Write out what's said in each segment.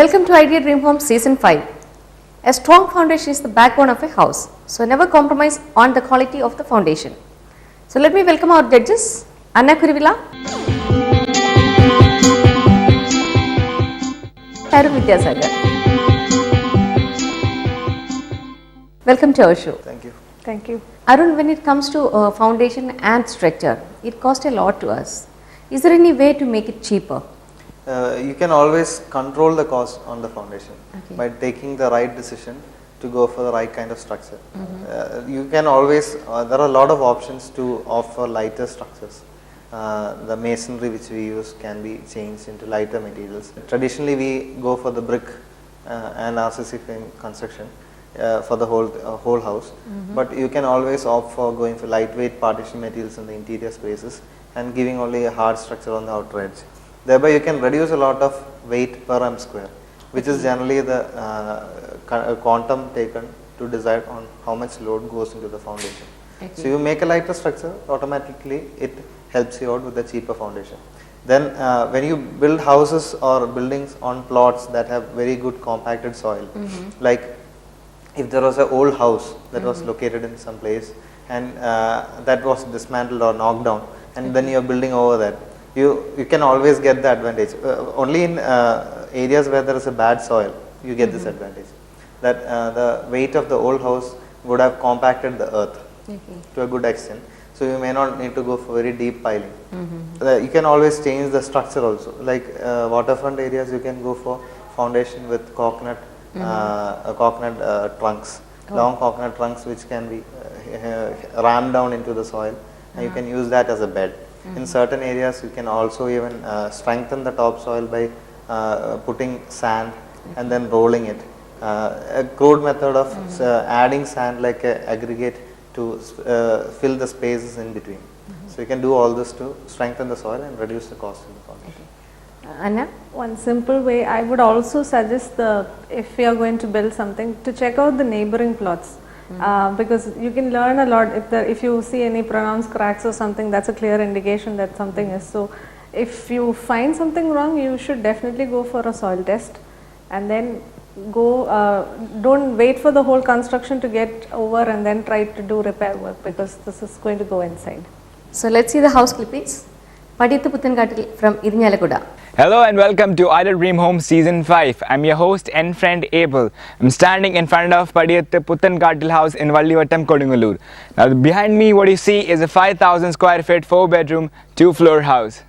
Welcome to Idea Dream Home Season 5. A strong foundation is the backbone of a house, so never compromise on the quality of the foundation. So let me welcome our judges, Anna Kuruvilla, Arun Vidyasagar. Welcome to our show. Thank you. Thank you. Arun, when it comes to foundation and structure, it costs a lot to us. Is there any way to make it cheaper? You can always control the cost on the foundation by taking the right decision to go for the right kind of structure. You can always, there are a lot of options to offer lighter structures. The masonry which we use can be changed into lighter materials. Traditionally we go for the brick and RCC frame construction for the whole house, but you can always opt for going for lightweight partition materials in the interior spaces and giving only a hard structure on the outer edge. Thereby you can reduce a lot of weight per m square, which is generally the quantum taken to decide on how much load goes into the foundation. So you make a lighter structure, automatically it helps you out with a cheaper foundation. Then when you build houses or buildings on plots that have very good compacted soil, like if there was an old house that was located in some place and that was dismantled or knocked down, and then you are building over that, you can always get the advantage. Only in areas where there is a bad soil, you get this advantage. That the weight of the old house would have compacted the earth to a good extent. So you may not need to go for very deep piling. You can always change the structure also. Like waterfront areas, you can go for foundation with coconut, coconut trunks, long coconut trunks which can be rammed down into the soil, and you can use that as a bed. In certain areas, you can also even strengthen the topsoil by putting sand and then rolling it. A crude method of adding sand like a aggregate to fill the spaces in between. So you can do all this to strengthen the soil and reduce the cost of the foundation. Anna? One simple way, I would also suggest if you are going to build something, to check out the neighboring plots. Because you can learn a lot. If you see any pronounced cracks or something, that's a clear indication that something is. So if you find something wrong, you should definitely go for a soil test, and then go, don't wait for the whole construction to get over and then try to do repair work, because this is going to go inside. So let's see the house clippings. Padathilputhakattil from Irnalakuda. Hello and welcome to Idea Dream Home Season 5. I'm your host and friend Abel. I'm standing in front of Padathilputhakattil House in Vallivattam, Kodungalur. Now behind me what you see is a 5,000 square feet 4-bedroom 2-floor house.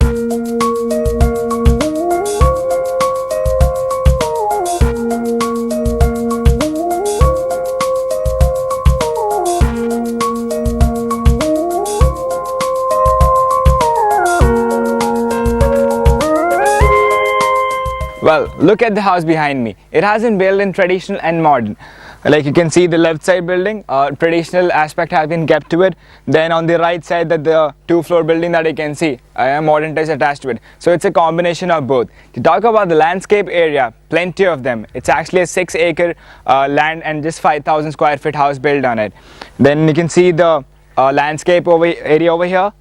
Well, look at the house behind me. It has been built in traditional and modern. Like you can see the left side building, traditional aspect has been kept to it. Then on the right side, that the 2-floor building that you can see, a modern touch attached to it. So it's a combination of both. To talk about the landscape area, plenty of them. It's actually a 6-acre land and just 5,000 square feet house built on it. Then you can see the landscape area over here.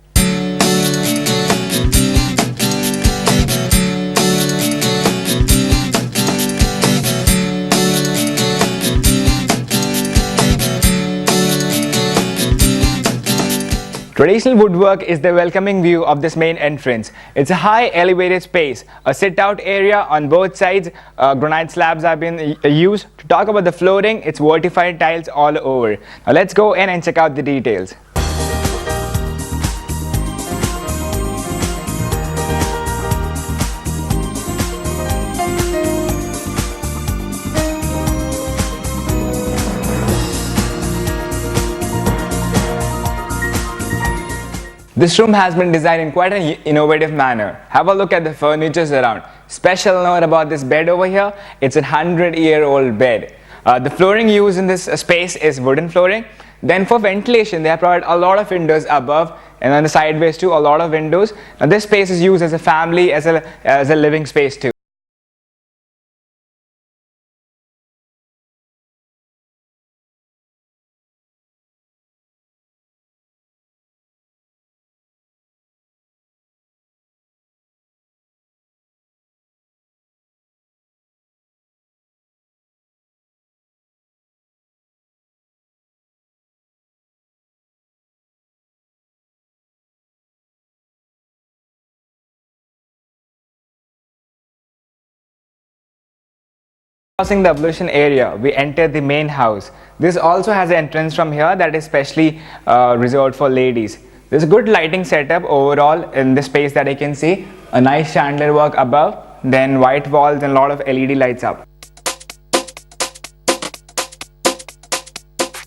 Traditional woodwork is the welcoming view of this main entrance. It's a high elevated space, a sit-out area on both sides. Granite slabs have been used. To talk about the flooring, it's vertified tiles all over. Now let's go in and check out the details. This room has been designed in quite an innovative manner. Have a look at the furniture around. Special note about this bed over here, it's a 100-year-old bed. The flooring used in this space is wooden flooring. Then for ventilation, they have provided a lot of windows above, and on the sideways too, a lot of windows. Now this space is used as a family, as a living space too. Crossing the ablution area, we enter the main house. This also has an entrance from here that is specially reserved for ladies. There's a good lighting setup overall in this space that I can see. A nice chandelier work above, then white walls and a lot of LED lights up.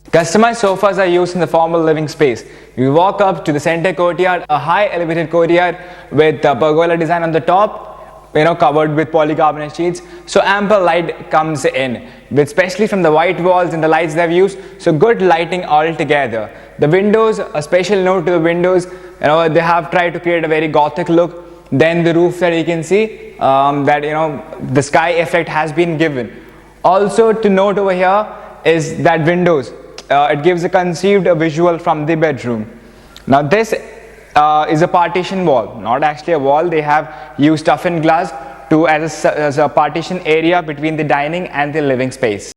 Customized sofas are used in the formal living space. You walk up to the center courtyard, a high elevated courtyard with a pergola design on the top, covered with polycarbonate sheets, so ample light comes in, with especially from the white walls and the lights they've used, so good lighting altogether. The windows, a special note to the windows, they have tried to create a very gothic look. Then the roof that you can see, the sky effect has been given. Also to note over here is that windows. It gives a conceived visual from the bedroom. Now this is a partition wall, not actually a wall. They have used toughened glass as a partition area between the dining and the living space.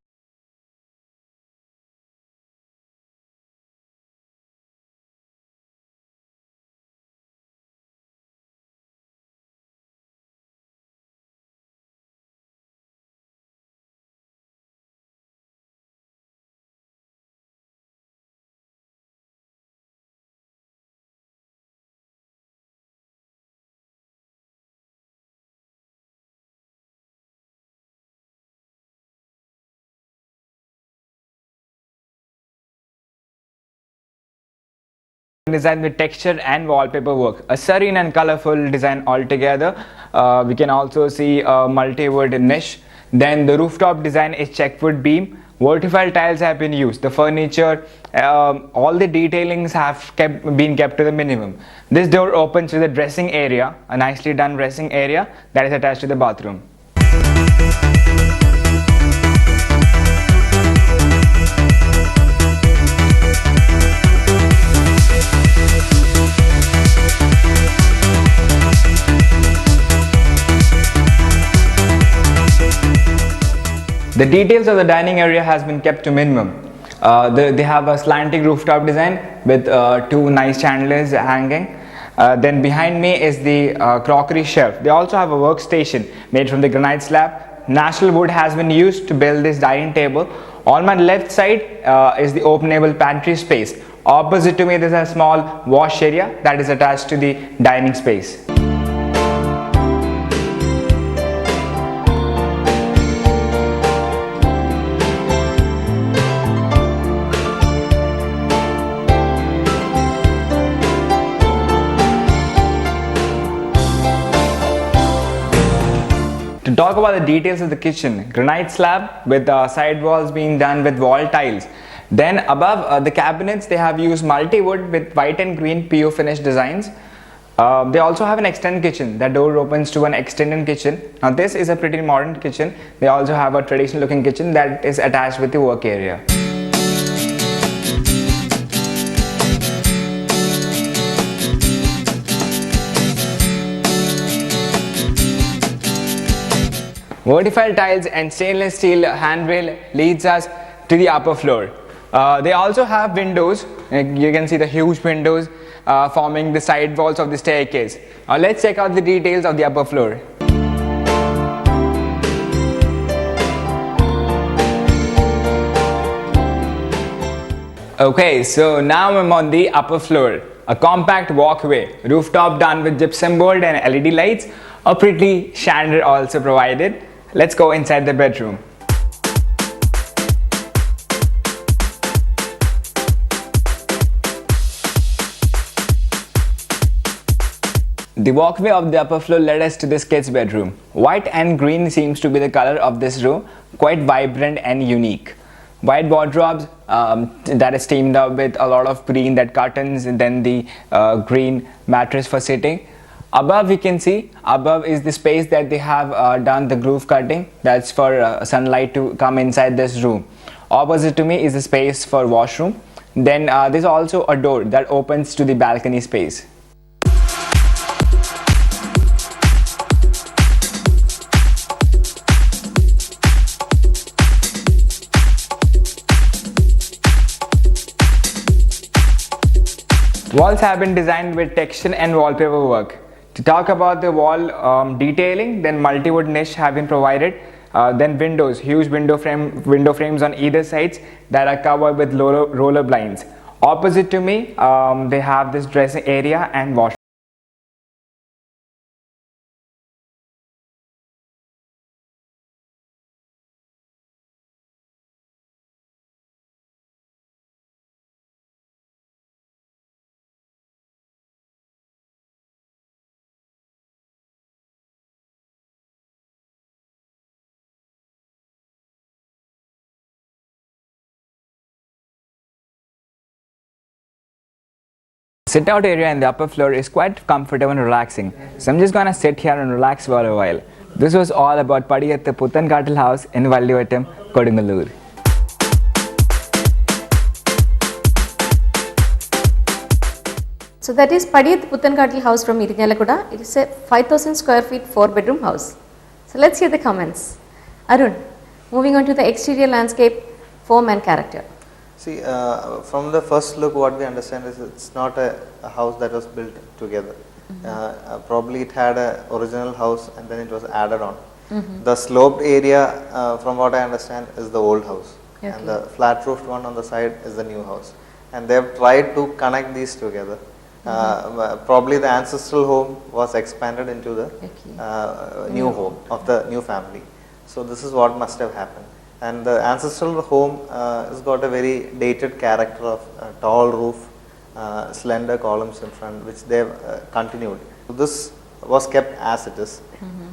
Design with texture and wallpaper work, a serene and colorful design altogether. We can also see a multi-wood niche. Then the rooftop design is checkwood beam. Vertical tiles have been used. The furniture, all the detailings have been kept to the minimum. This door opens to the dressing area, a nicely done dressing area that is attached to the bathroom. The details of the dining area has been kept to minimum. They have a slanting rooftop design with two nice chandeliers hanging. Then behind me is the crockery shelf. They also have a workstation made from the granite slab. Natural wood has been used to build this dining table. On my left side is the openable pantry space. Opposite to me there is a small wash area that is attached to the dining space. To talk about the details of the kitchen, granite slab with side walls being done with wall tiles. Then above the cabinets, they have used multi-wood with white and green PU finish designs. They also have an extended kitchen. That door opens to an extended kitchen. Now this is a pretty modern kitchen. They also have a traditional looking kitchen that is attached with the work area. Vertical tiles and stainless steel handrail leads us to the upper floor. They also have windows. You can see the huge windows forming the side walls of the staircase. Now let's check out the details of the upper floor. Okay, so now I'm on the upper floor. A compact walkway, rooftop done with gypsum board and LED lights. A pretty chandelier also provided. Let's go inside the bedroom. The walkway of the upper floor led us to this kid's bedroom. White and green seems to be the color of this room, quite vibrant and unique. White wardrobes that is teamed up with a lot of green, that curtains, and then the green mattress for sitting. Above we can see, above is the space that they have done the groove cutting. That's for sunlight to come inside this room. Opposite to me is the space for washroom. Then there's also a door that opens to the balcony space. Walls have been designed with texture and wallpaper work. To talk about the wall detailing, then multi-wood niche have been provided. Then windows, huge window frames on either sides that are covered with roller blinds. Opposite to me, they have this dressing area and washroom. Sit out area in the upper floor is quite comfortable and relaxing. So I'm just gonna sit here and relax for a while. This was all about Padathilputhakattil House in Vallivattam, Kodungalur. So that is Padathilputhakattil House from Irinjalakuda. It is a 5,000 square feet 4-bedroom house. So let's hear the comments. Arun, moving on to the exterior landscape, form and character. See, from the first look, what we understand is it's not a house that was built together. Probably it had an original house and then it was added on. The sloped area, from what I understand, is the old house, and the flat roofed one on the side is the new house. And they have tried to connect these together. Probably the ancestral home was expanded into the new home of the new family. So this is what must have happened. And the ancestral home has got a very dated character of tall roof, slender columns in front, which they have continued. So this was kept as it is,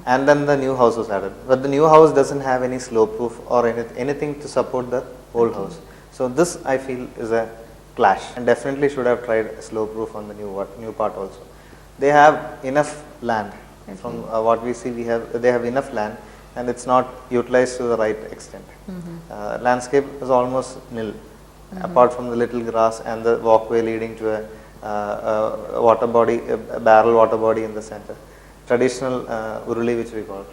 and then the new house was added. But the new house doesn't have any slope roof or anything to support the old house. So this, I feel, is a clash, and definitely should have tried a slope roof on the new part also. They have enough land. From what we see, they have enough land, and it's not utilized to the right extent. Landscape is almost nil, apart from the little grass and the walkway leading to a water body, a barrel water body in the center. Traditional uruli, which we call.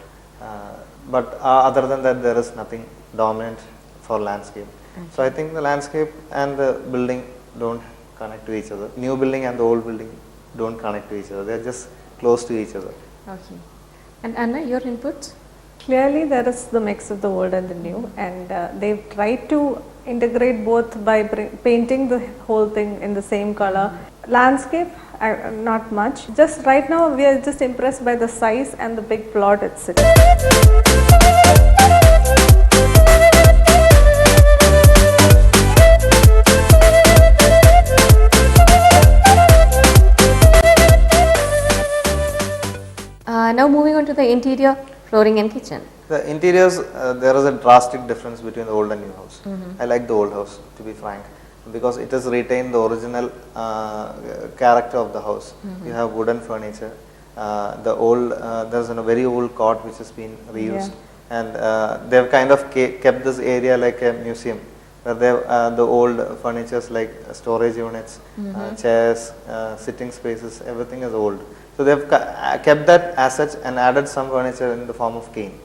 But other than that, there is nothing dominant for landscape. So I think the landscape and the building don't connect to each other. New building and the old building don't connect to each other. They are just close to each other. Okay. And Anna, your input? Clearly there is the mix of the old and the new, and they've tried to integrate both by painting the whole thing in the same color. Landscape, not much. Just right now we are just impressed by the size and the big plot it's sitting. Now moving on to the interior, flooring and kitchen. The interiors, there is a drastic difference between the old and new house. I like the old house, to be frank, because it has retained the original character of the house. You have wooden furniture. There's a very old cot which has been reused, and they have kind of kept this area like a museum, where they have the old furnitures like storage units, chairs, sitting spaces, everything is old. So they have kept that as such and added some furniture in the form of cane.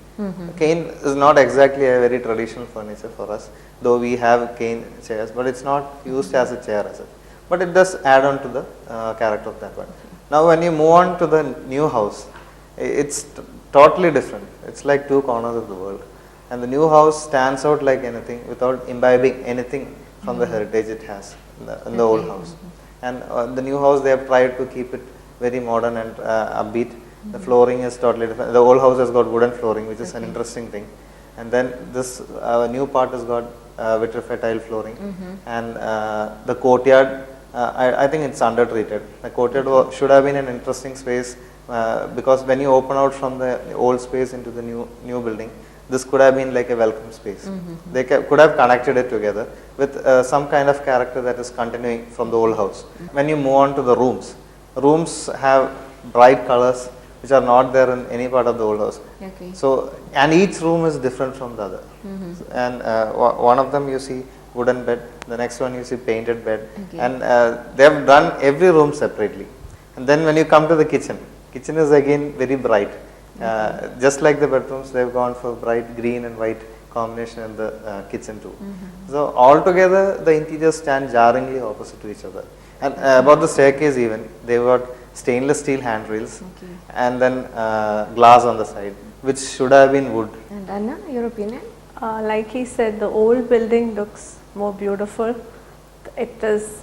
Cane is not exactly a very traditional furniture for us, though we have cane chairs, but it's not used as a chair as such. But it does add on to the character of that one. Now when you move on to the new house, it's totally different. It's like two corners of the world. And the new house stands out like anything without imbibing anything from the heritage it has in the old house. And the new house, they have tried to keep it very modern and upbeat. The flooring is totally different. The old house has got wooden flooring, which is an interesting thing. And then this new part has got vitrified tile flooring. And the courtyard, I think it's under-treated. The courtyard should have been an interesting space, because when you open out from the old space into the new building, this could have been like a welcome space. They could have connected it together with some kind of character that is continuing from the old house. When you move on to the rooms have bright colors which are not there in any part of the old house. So, and each room is different from the other. And one of them you see wooden bed, the next one you see painted bed, and they have done every room separately. And then when you come to the kitchen is again very bright. Just like the bedrooms, they have gone for bright green and white combination in the kitchen too. So altogether the interiors stand jarringly opposite to each other. And about the staircase even, they got stainless steel handrails, and then glass on the side, which should have been wood. And Anna, your opinion? Like he said, the old building looks more beautiful. It is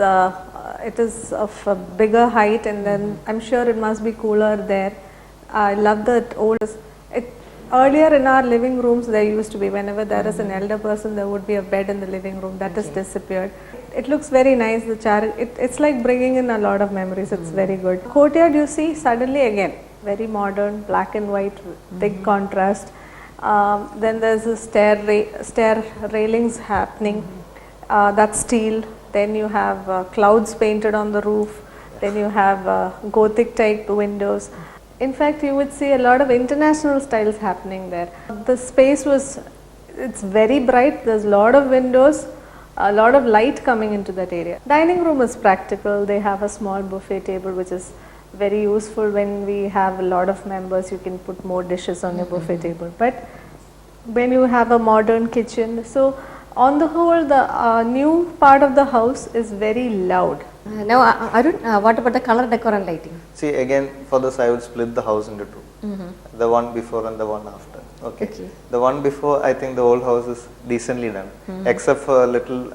of a bigger height, and then I'm sure it must be cooler there. I love that old. Earlier in our living rooms, there used to be, whenever there is an elder person, there would be a bed in the living room. That has disappeared. It looks very nice. The it's like bringing in a lot of memories. It's very good. Courtyard, you see, suddenly again very modern, black and white, big contrast. Then there's a stair railings happening. That's steel. Then you have clouds painted on the roof. Then you have Gothic type windows. In fact, you would see a lot of international styles happening there. The space it's very bright. There's a lot of windows, a lot of light coming into that area. Dining room is practical. They have a small buffet table, which is very useful when we have a lot of members. You can put more dishes on your buffet table. But when you have a modern kitchen, so on the whole, the new part of the house is very loud. Now, Arun, what about the color, decor and lighting? See, again, for this I would split the house into two. The one before and the one after. Okay. The one before, I think the old house is decently done, except for a little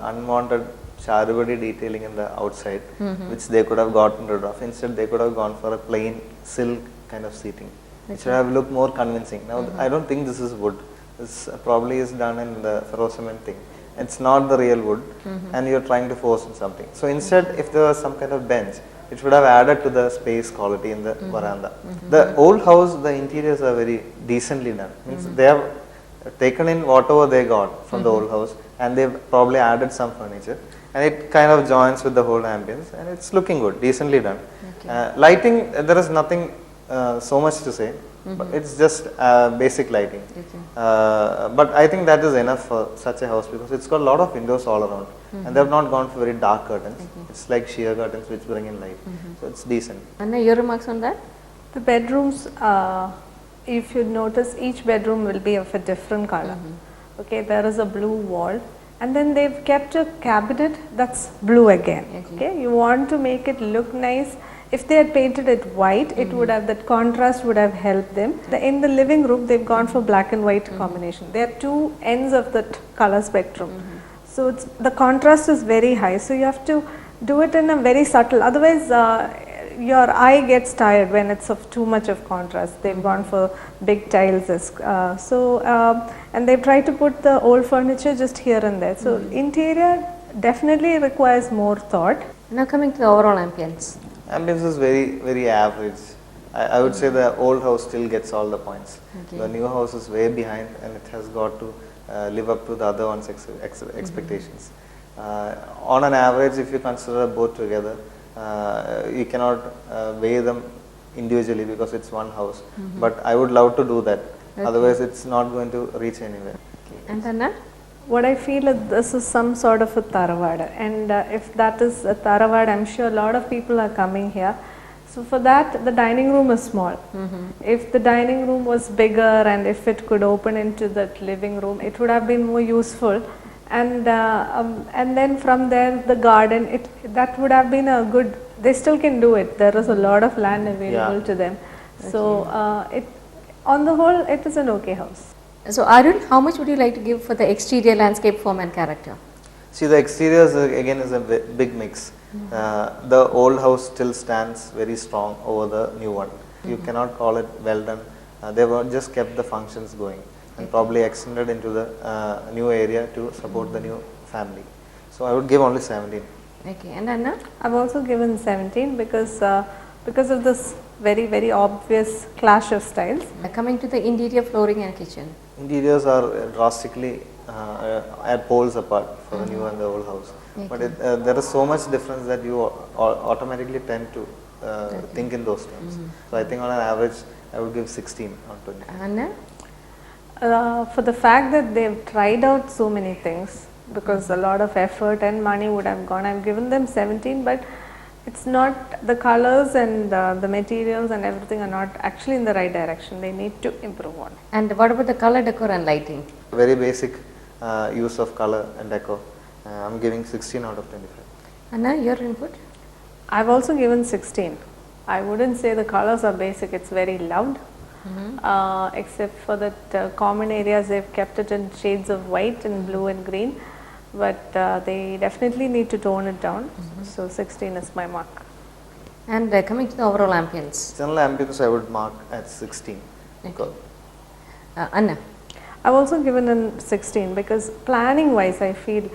unwanted charibadi detailing in the outside, which they could have gotten rid of. Instead, they could have gone for a plain silk kind of seating, which would have looked more convincing. Now, I don't think this is wood. This probably is done in the ferro cement thing. It's not the real wood, and you're trying to force in something. So instead, if there was some kind of bench, it should have added to the space quality in the veranda. The old house, the interiors are very decently done. Means they have taken in whatever they got from the old house, and they've probably added some furniture, and it kind of joins with the whole ambience, and it's looking good, decently done. Lighting, there is nothing so much to say. But it's just basic lighting. But I think that is enough for such a house, because it's got a lot of windows all around, and they have not gone for very dark curtains. It's like sheer curtains which bring in light. So it's decent. Anna, your remarks on that? The bedrooms, if you notice, each bedroom will be of a different color. Okay, there is a blue wall, and then they've kept a cabinet that's blue again. Okay, you want to make it look nice. If they had painted it white, it would have, that contrast would have helped them. In the living room, they've gone for black and white combination. There are two ends of that color spectrum. So the contrast is very high. So you have to do it in a very subtle, otherwise your eye gets tired when it's of too much of contrast. They've gone for big tiles. And they've tried to put the old furniture just here and there. So interior definitely requires more thought. Now coming to the overall ambience. Ambience is very, very average. I would say the old house still gets all the points. The new house is way behind, and it has got to live up to the other one's expectations. On an average, if you consider both together, you cannot weigh them individually because it's one house. But I would love to do that. Otherwise, it's not going to reach anywhere. And Anna? What I feel is this is some sort of a Taravada, and if that is a Taravada, I'm sure a lot of people are coming here. So for that, the dining room is small. If the dining room was bigger and if it could open into that living room, it would have been more useful. And then from there, the garden, that would have been a good. They still can do it. There is a lot of land available to them. So on the whole, it is an okay house. So Arun, how much would you like to give for the exterior landscape, form and character? See, the exterior again is a big mix. The old house still stands very strong over the new one. You cannot call it well done. They were just kept the functions going and probably extended into the new area to support the new family. So I would give only 17. Okay, and Anna? I've also given 17 because of this very obvious clash of styles. Coming to the interior flooring and kitchen. Interiors are drastically at poles apart for the new and the old house. But there is so much difference that you automatically tend to think in those terms. So I think on an average, I would give 16 on 20. Anna? For the fact that they've tried out so many things, because a lot of effort and money would have gone, I've given them 17, but it's not, the colors and the materials and everything are not actually in the right direction. They need to improve on. And what about the color, decor and lighting? Very basic use of color and decor. I'm giving 16 out of 25. Anna, your input? I've also given 16. I wouldn't say the colors are basic, it's very loud. Except for that common areas, they've kept it in shades of white and blue and green, but they definitely need to tone it down. So 16 is my mark. And coming to the overall ambience. General ambience I would mark at 16. Okay. Anna. I've also given in 16 because planning wise I feel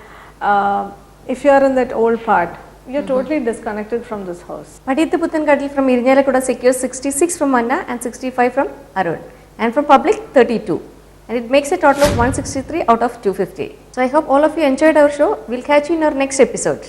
if you are in that old part, you're totally disconnected from this house. Padathilputhakattil from Irnyalakuda secures 66 from Anna and 65 from Arun, and from public 32, and it makes a total of 163 out of 250. So I hope all of you enjoyed our show. We'll catch you in our next episode.